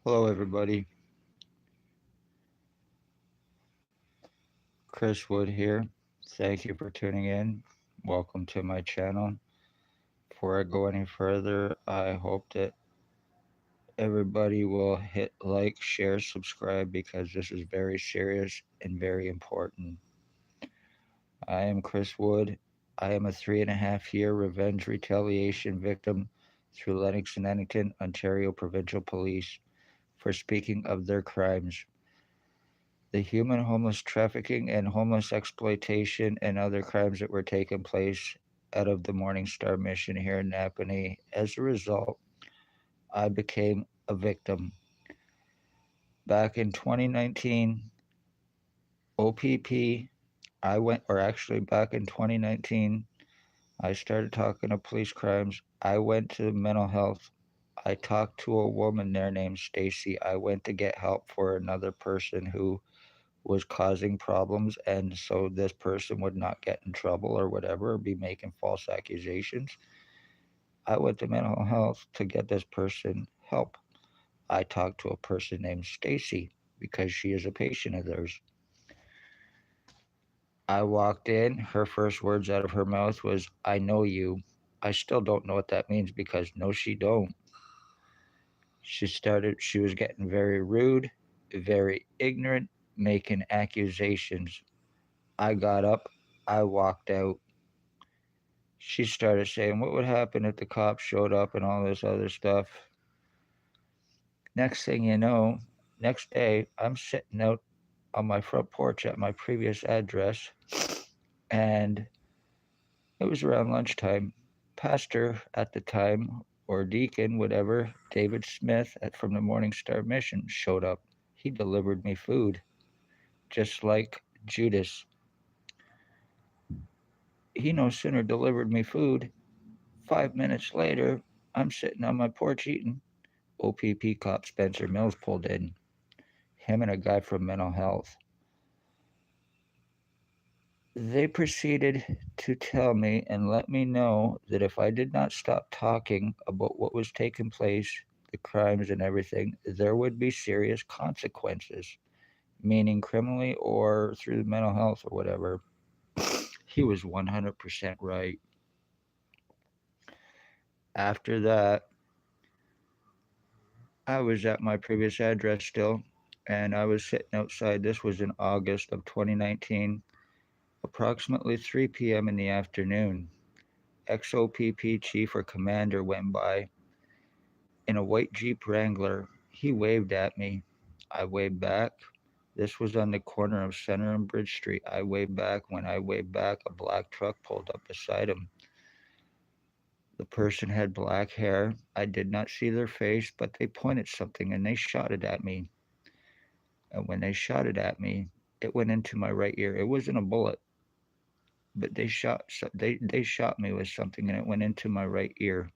Hello, everybody. Chris Wood here. Thank you for tuning in. Welcome to my channel. Before I go any further, I hope that everybody will hit like, share, subscribe because this is very serious and very important. I am Chris Wood. I am a 3.5 year revenge retaliation victim through Lennox and Ennington, Ontario Provincial Police for speaking of their crimes. The human homeless trafficking and homeless exploitation and other crimes that were taking place out of the Morning Star mission here in Napanee. As a result, I became a victim. Back in 2019, O.P.p, back in 2019, I started talking to police crimes. I went to mental health. I talked to a woman there named Stacy. I went to get help for another person who was causing problems, and so this person would not get in trouble or whatever, or be making false accusations. I went to mental health to get this person help. I talked to a person named Stacy because she is a patient of theirs. I walked in, her first words out of her mouth was, "I know you." I still don't know what that means because no, she don't. She was getting very rude, very ignorant, making accusations. I got up, I walked out. She started saying what would happen if the cops showed up and all this other stuff. Next thing you know, next day, I'm sitting out on my front porch at my previous address, and it was around lunchtime. Pastor at the time, or deacon, whatever, David Smith from the Morning Star Mission showed up. He delivered me food, just like Judas. He no sooner delivered me food, 5 minutes later, I'm sitting on my porch eating. O.P.p cop Spencer Mills pulled in. Him and a guy from mental health. They proceeded to tell me and let me know that if I did not stop talking about what was taking place, the crimes and everything, there would be serious consequences, meaning criminally or through mental health or whatever. He was 100% right. After that, I was at my previous address still, and I was sitting outside. This was in August of 2019, approximately 3 p.m. in the afternoon. XOPP chief or commander went by in a white Jeep Wrangler. He waved at me. I waved back. This was on the corner of Center and Bridge Street. I waved back. When I waved back, a black truck pulled up beside him. The person had black hair. I did not see their face, but they pointed something and they shot it at me. And when they shot it at me, it went into my right ear. It wasn't a bullet, but they shot me with something and it went into my right ear.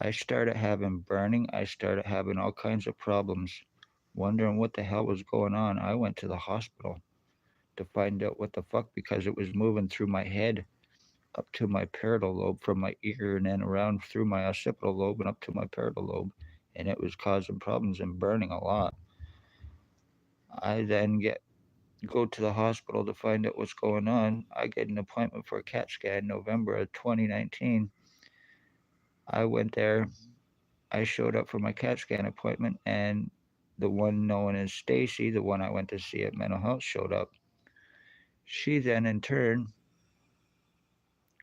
I started having burning. I started having all kinds of problems, wondering what the hell was going on. I went to the hospital to find out what the fuck because it was moving through my head up to my parietal lobe from my ear and then around through my occipital lobe and up to my parietal lobe. And it was causing problems and burning a lot. I then go to the hospital to find out what's going on. I get an appointment for a CAT scan November of 2019. I went there. I showed up for my CAT scan appointment, and the one known as Stacy, the one I went to see at mental health, showed up. She then, in turn,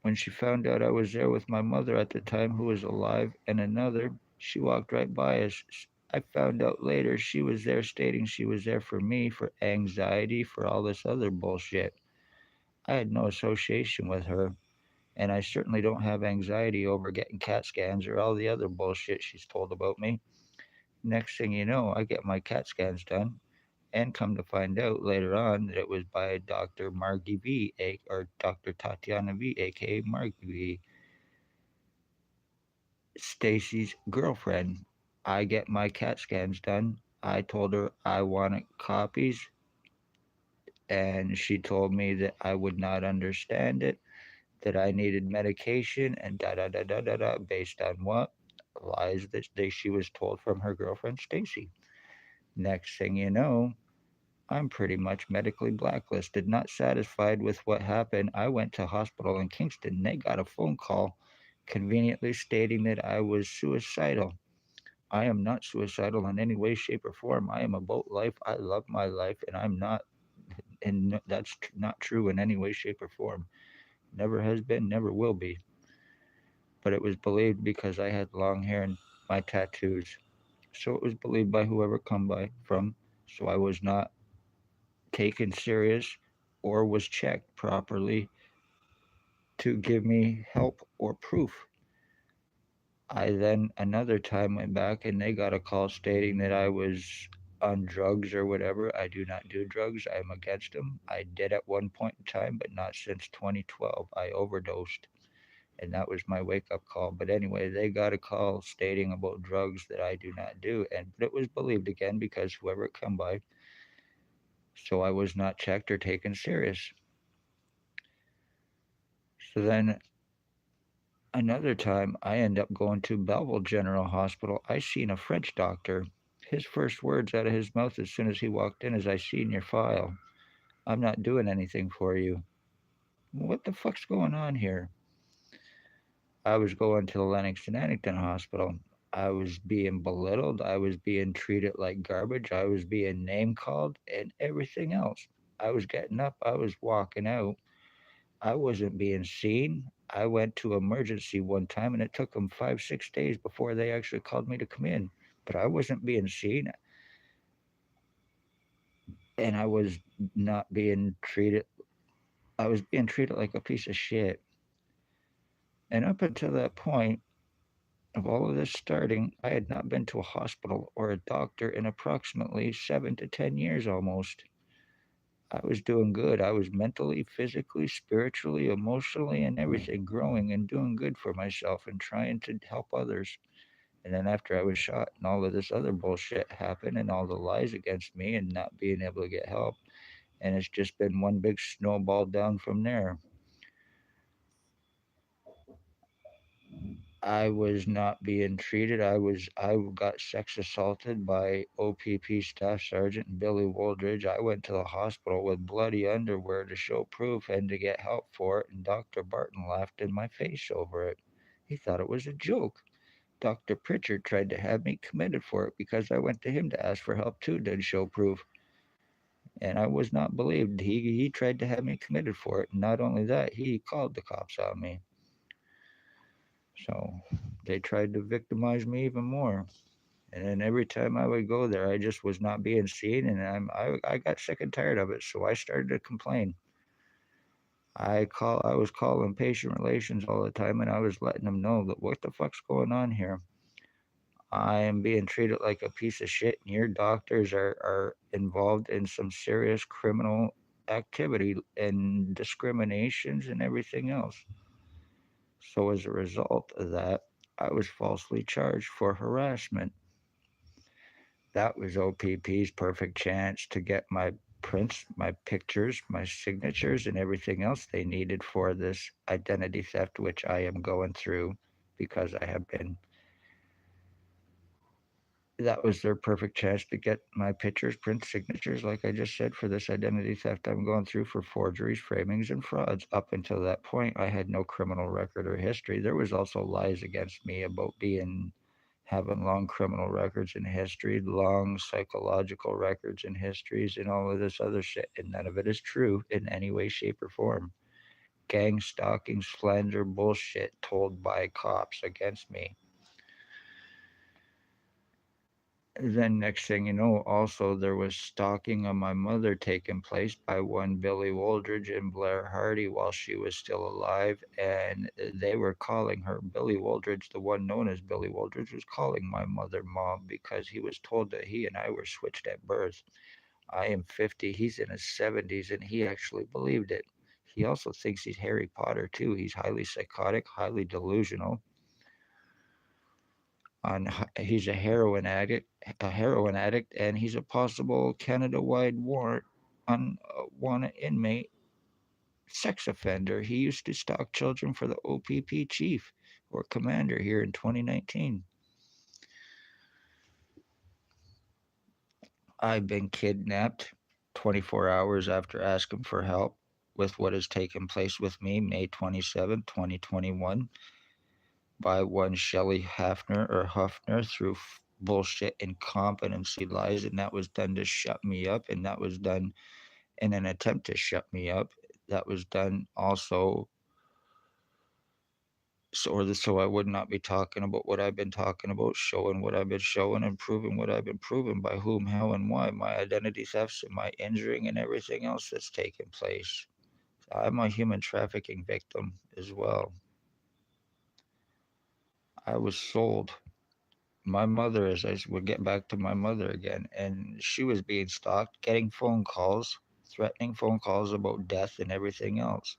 when she found out I was there with my mother at the time, who was alive, and another, she walked right by us. I found out later she was there stating she was there for me, for anxiety, for all this other bullshit. I had no association with her, and I certainly don't have anxiety over getting CAT scans or all the other bullshit she's told about me. Next thing you know, I get my CAT scans done, and come to find out later on that it was by Dr. Margie V, or Dr. Tatiana V, aka Margie V, Stacy's girlfriend. I get my CAT scans done. I told her I wanted copies, and she told me that I would not understand it, that I needed medication, and da da da da da da. Based on what? lies that she was told from her girlfriend Stacy. Next thing you know, I'm pretty much medically blacklisted. Not satisfied with what happened, I went to hospital in Kingston. They got a phone call conveniently stating that I was suicidal. I am not suicidal in any way, shape, or form. I am about life. I love my life, and I'm not, and that's not true in any way, shape, or form. Never has been, never will be. But it was believed because I had long hair and my tattoos. So it was believed by whoever come by from. So I was not taken serious or was checked properly to give me help or proof. I then another time went back and they got a call stating that I was on drugs or whatever. I do not do drugs. I'm against them. I did at one point in time, but not since 2012. I overdosed, and that was my wake up call. But anyway, they got a call stating about drugs that I do not do, and but it was believed again because whoever it come by. So I was not checked or taken serious. So then another time, I end up going to Belleville General Hospital. I seen a French doctor. His first words out of his mouth as soon as he walked in is, "I seen your file. I'm not doing anything for you." What the fuck's going on here? I was going to the Lennox and Addington Hospital. I was being belittled. I was being treated like garbage. I was being name called and everything else. I was getting up. I was walking out. I wasn't being seen. I went to emergency one time and it took them 5, 6 days before they actually called me to come in. But I wasn't being seen and I was not being treated. I was being treated like a piece of shit. And up until that point of all of this starting, I had not been to a hospital or a doctor in approximately 7 to 10 years almost. I was doing good. I was mentally, physically, spiritually, emotionally, and everything growing and doing good for myself and trying to help others. And then after I was shot and all of this other bullshit happened and all the lies against me and not being able to get help. And it's just been one big snowball down from there. I was not being treated. I got sex assaulted by O.P.p. Staff Sergeant Billy Woldridge. I went to the hospital with bloody underwear to show proof and to get help for it, and Dr. Barton laughed in my face over it. He thought it was a joke. Dr. Pritchard tried to have me committed for it because I went to him to ask for help too, to show proof. And I was not believed. He tried to have me committed for it. And not only that, he called the cops on me. So they tried to victimize me even more. And then every time I would go there, I just was not being seen, and I got sick and tired of it. So I started to complain. I was calling patient relations all the time, and I was letting them know that what the fuck's going on here. I am being treated like a piece of shit, and your doctors are involved in some serious criminal activity and discriminations and everything else. So as a result of that, I was falsely charged for harassment. That was O.P.p.'s perfect chance to get my prints, my pictures, my signatures, and everything else they needed for this identity theft, which I am going through because I have been. That was their perfect chance to get my pictures, prints, signatures, like I just said, for this identity theft I'm going through for forgeries, framings, and frauds. Up until that point, I had no criminal record or history. There was also lies against me about having long criminal records and history, long psychological records and histories, and all of this other shit. And none of it is true in any way, shape, or form. Gang stalking, slander, bullshit told by cops against me. Then next thing you know, also there was stalking of my mother taking place by one Billy Woldridge and Blair Hardy while she was still alive, and they were calling her Billy Woldridge. The one known as Billy Woldridge was calling my mother mom because he was told that he and I were switched at birth. I am 50, he's in his 70s, and he actually believed it. He also thinks he's Harry Potter too. He's highly psychotic, highly delusional, on he's a heroin addict, and he's a possible Canada-wide warrant on wanted inmate sex offender. He used to stalk children for the O.P.p chief or commander here in 2019. I've been kidnapped 24 hours after asking for help with what has taken place with me May 27, 2021, by one Shelley Hafner or Huffner through bullshit incompetency lies, and that was done to shut me up, and that was done in an attempt to shut me up. That was done also so I would not be talking about what I've been talking about, showing what I've been showing, and proving what I've been proving by whom, how, and why, my identity thefts and my injuring and everything else that's taken place. I'm a human trafficking victim as well. I was sold. My mother, as I would get back to my mother again, and she was being stalked, getting phone calls, threatening phone calls about death and everything else.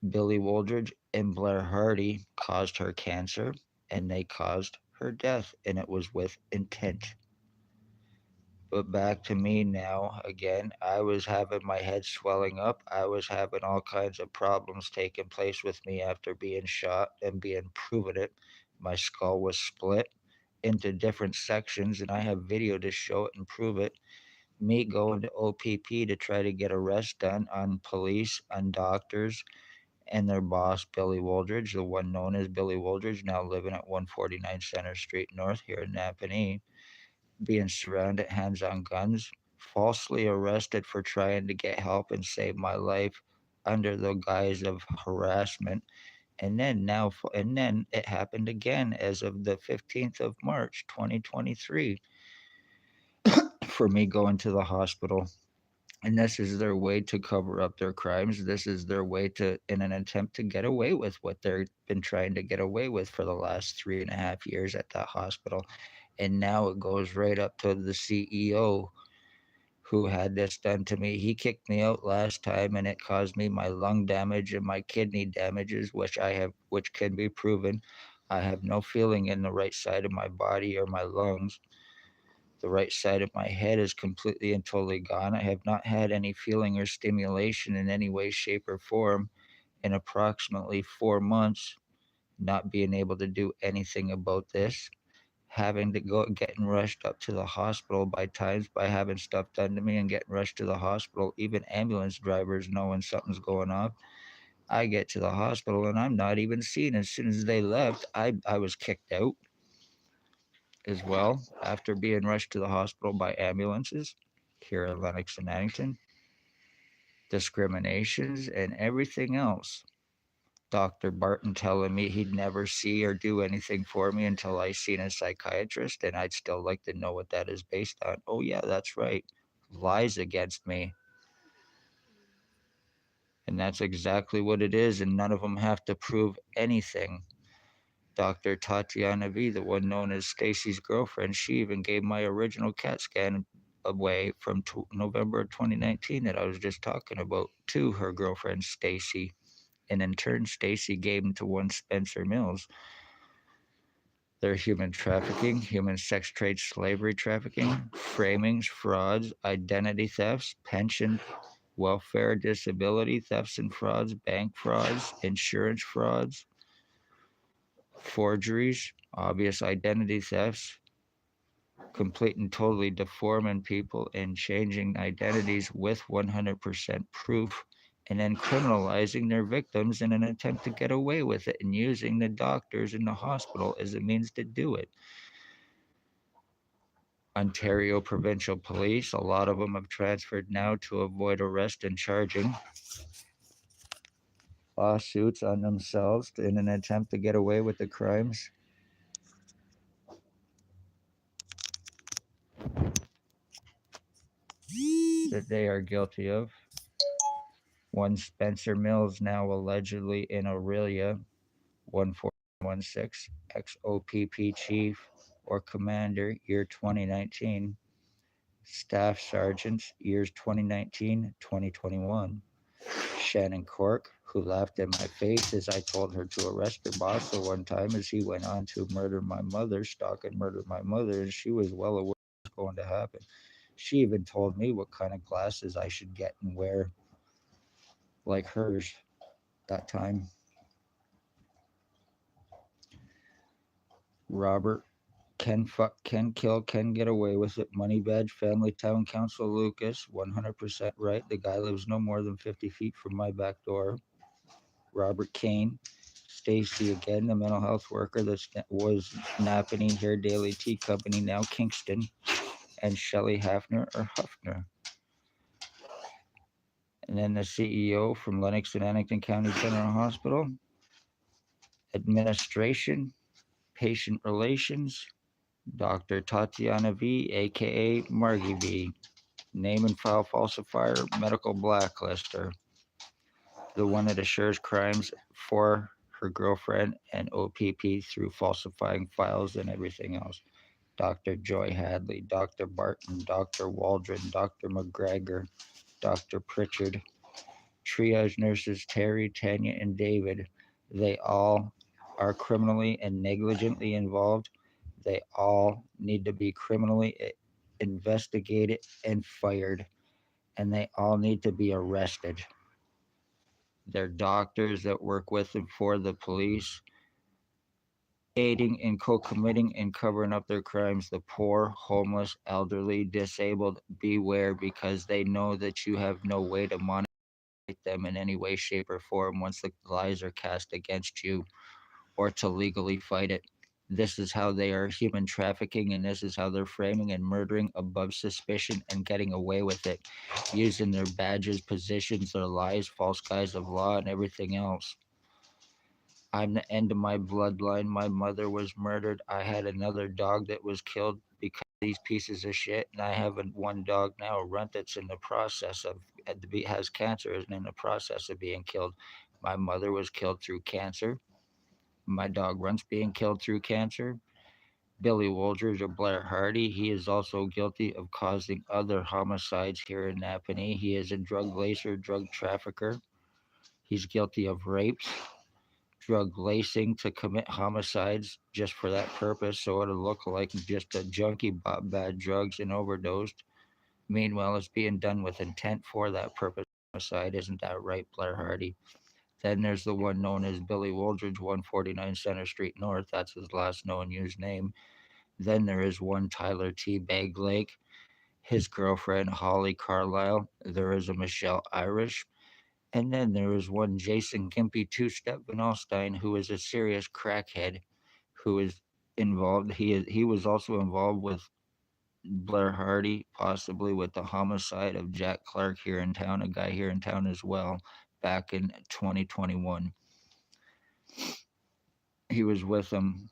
Billy Wooldridge and Blair Hardy caused her cancer, and they caused her death, and it was with intent. But back to me now again. I was having my head swelling up. I was having all kinds of problems taking place with me after being shot and being proven it. My skull was split into different sections, and I have video to show it and prove it. Me going to O.P.p to try to get arrest done on police, on doctors, and their boss, Billy Wooldridge, the one known as Billy Wooldridge, now living at 149 Center Street North here in Napanee, being surrounded, hands on guns, falsely arrested for trying to get help and save my life under the guise of harassment. And then it happened again as of the 15th of March, 2023, for me going to the hospital. And this is their way to cover up their crimes. This is their way to, in an attempt to get away with what they've been trying to get away with for the last 3.5 years at that hospital. And now it goes right up to the CEO who had this done to me. He kicked me out last time, and it caused me my lung damage and my kidney damages, which can be proven. I have no feeling in the right side of my body or my lungs. The right side of my head is completely and totally gone. I have not had any feeling or stimulation in any way, shape, or form in approximately 4 months, not being able to do anything about this, having to go getting rushed up to the hospital by times by having stuff done to me and getting rushed to the hospital. Even ambulance drivers knowing something's going on. I get to the hospital and I'm not even seen. As soon as they left, I was kicked out as well after being rushed to the hospital by ambulances here in Lennox and Addington. Discriminations and everything else. Dr. Barton telling me he'd never see or do anything for me until I seen a psychiatrist, and I'd still like to know what that is based on. Oh, yeah, that's right. Lies against me. And that's exactly what it is, and none of them have to prove anything. Dr. Tatiana V, the one known as Stacy's girlfriend, she even gave my original CAT scan away from November of 2019 that I was just talking about to her girlfriend, Stacy. And in turn, Stacy gave them to one Spencer Mills. They're human trafficking, human sex trade, slavery trafficking, framings, frauds, identity thefts, pension, welfare, disability thefts and frauds, bank frauds, insurance frauds, forgeries, obvious identity thefts, complete and totally deforming people and changing identities with 100% proof, and then criminalizing their victims in an attempt to get away with it and using the doctors in the hospital as a means to do it. Ontario provincial police, a lot of them have transferred now to avoid arrest and charging lawsuits on themselves in an attempt to get away with the crimes that they are guilty of. One Spencer Mills, now allegedly in Aurelia, 1416, ex-O.P.p chief or commander, year 2019, staff sergeants, years 2019, 2021. Shannon Cork, who laughed in my face as I told her to arrest her boss the one time as he went on to murder my mother, stalk and murder my mother, and she was well aware what was going to happen. She even told me what kind of glasses I should get and wear like hers that time. Robert Can fuck, can kill, can get away with it. Money badge, family town council Lucas, 100% right. The guy lives no more than 50 feet from my back door. Robert Kane. Stacy again, the mental health worker that was Napanee Hair Daily Tea Company, now Kingston. And Shelley Hafner or Huffner. And then the CEO from Lennox and Annington County General Hospital. Administration, patient relations, Dr. Tatiana V, aka Margie V. Name and file falsifier, medical blacklister. The one that assures crimes for her girlfriend and O.P.p through falsifying files and everything else. Dr. Joy Hadley, Dr. Barton, Dr. Waldron, Dr. McGregor, Dr. Pritchard, triage nurses Terry, Tanya, and David. They all are criminally and negligently involved. They all need to be criminally investigated and fired, and they all need to be arrested. They're doctors that work with and for the police, aiding and co committing and covering up their crimes. The poor, homeless, elderly, disabled, beware because they know that you have no way to monitor them in any way, shape, or form once the lies are cast against you or to legally fight it. This is how they are human trafficking, and this is how they're framing and murdering above suspicion and getting away with it, using their badges, positions, their lies, false guise of law, and everything else. I'm the end of my bloodline. My mother was murdered. I had another dog that was killed because of these pieces of shit, and I have one dog now, a Runt, that's in the process of has cancer and in the process of being killed. My mother was killed through cancer. My dog Runt's being killed through cancer. Billy Woldridge or Blair Hardy, he is also guilty of causing other homicides here in Napanee. He is a drug lacer, drug trafficker. He's guilty of rapes, drug lacing to commit homicides just for that purpose, so it'll look like just a junkie bought bad drugs and overdosed. Meanwhile, it's being done with intent for that purpose. Homicide, isn't that right, Blair Hardy? Then there's the one known as Billy Woldridge, 149 Center Street North. That's his last known used name. Then there is one Tyler T. Bag Lake, his girlfriend Holly Carlisle. There is a Michelle Irish. And then there is one Jason Gimpy Two Step Van Alstyne, who is a serious crackhead who is involved. He was also involved with Blair Hardy, possibly with the homicide of Jack Clark here in town, a guy here in town as well, back in 2021. He was with him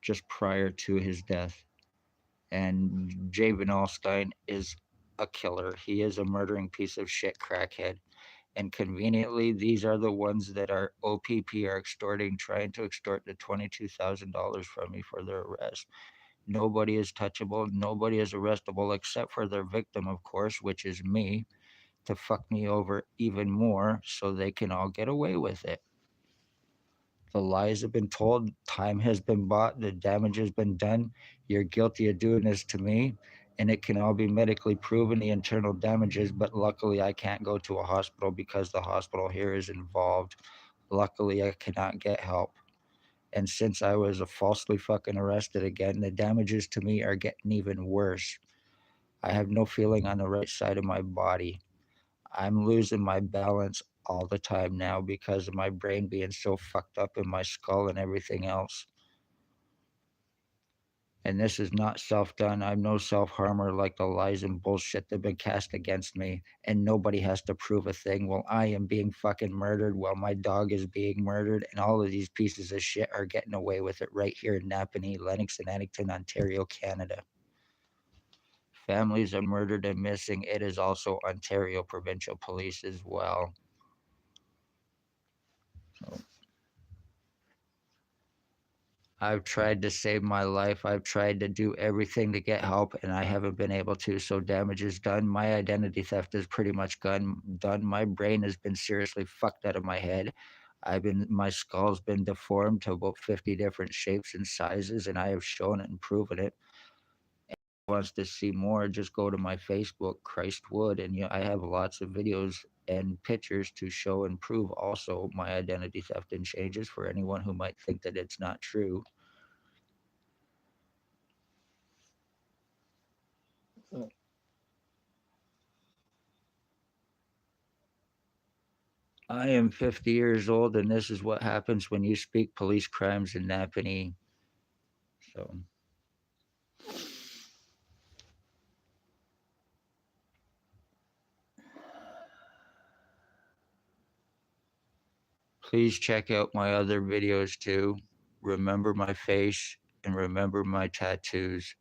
just prior to his death. And Jay Van Alstyne is a killer. He is a murdering piece of shit crackhead. And conveniently, these are the ones that are O.P.p are extorting, trying to extort the $22,000 from me for their arrest. Nobody is touchable. Nobody is arrestable except for their victim, of course, which is me, to fuck me over even more so they can all get away with it. The lies have been told, time has been bought, the damage has been done. You're guilty of doing this to me, and it can all be medically proven, the internal damages, but luckily I can't go to a hospital because the hospital here is involved. Luckily, I cannot get help. And since I was falsely fucking arrested again, the damages to me are getting even worse. I have no feeling on the right side of my body. I'm losing my balance all the time now because of my brain being so fucked up in my skull and everything else. And this is not self done. I'm no self harmer like the lies and bullshit that have been cast against me. And nobody has to prove a thing. Well, I am being fucking murdered while my dog is being murdered. And all of these pieces of shit are getting away with it right here in Napanee, Lennox, and Addington, Ontario, Canada. Families are murdered and missing. It is also Ontario provincial police as well. So I've tried to save my life. I've tried to do everything to get help, and I haven't been able to. So damage is done. My identity theft is pretty much done. My brain has been seriously fucked out of my head. My skull's been deformed to about 50 different shapes and sizes, and I have shown it and proven it. Wants to see more, just go to my Facebook, Christ Wood, and I have lots of videos and pictures to show and prove also my identity theft and changes for anyone who might think that it's not true. I am 50 years old, and this is what happens when you speak police crimes in Napanee. So, please check out my other videos too. Remember my face and remember my tattoos.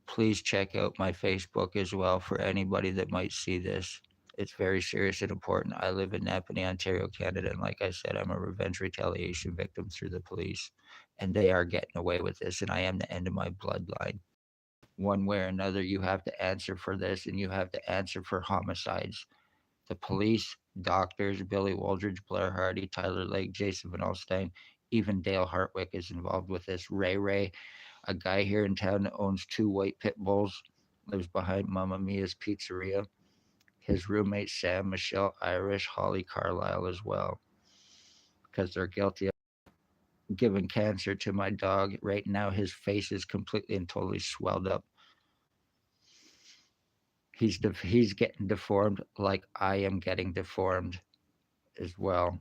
Please check out my Facebook as well for anybody that might see this. It's very serious and important. I live in Napanee, Ontario, Canada, and like I said, I'm a revenge retaliation victim through the police, and they are getting away with this, and I am the end of my bloodline. One way or another, you have to answer for this, and you have to answer for homicides. The police, doctors, Billy Waldridge, Blair Hardy, Tyler Lake, Jason Van Alstyne, even Dale Hartwick is involved with this. Ray, a guy here in town that owns 2 white pit bulls, lives behind Mamma Mia's Pizzeria. His roommates Sam, Michelle, Irish, Holly Carlisle as well, because they're guilty of giving cancer to my dog. Right now, his face is completely and totally swelled up. He's getting deformed like I am getting deformed as well.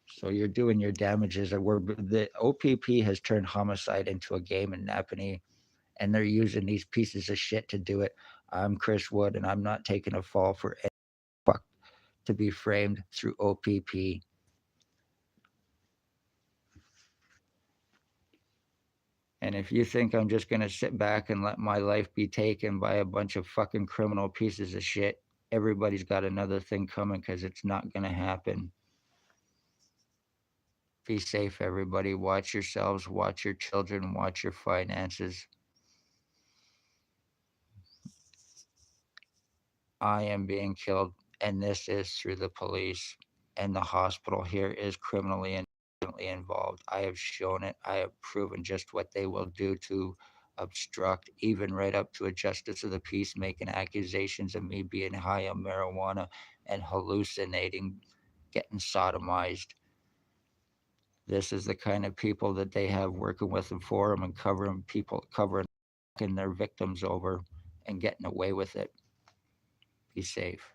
So you're doing your damages. The O.P.p has turned homicide into a game in Napanee, and they're using these pieces of shit to do it. I'm Chris Wood, and I'm not taking a fall for any fuck to be framed through O.P.p. And if you think I'm just going to sit back and let my life be taken by a bunch of fucking criminal pieces of shit, everybody's got another thing coming because it's not going to happen. Be safe, everybody. Watch yourselves, watch your children, watch your finances. I am being killed, and this is through the police. And the hospital here is criminally and involved. I have shown it. I have proven just what they will do to obstruct, even right up to a justice of the peace making accusations of me being high on marijuana and hallucinating, getting sodomized. This is the kind of people that they have working with them for them and covering their victims over and getting away with it. Be safe.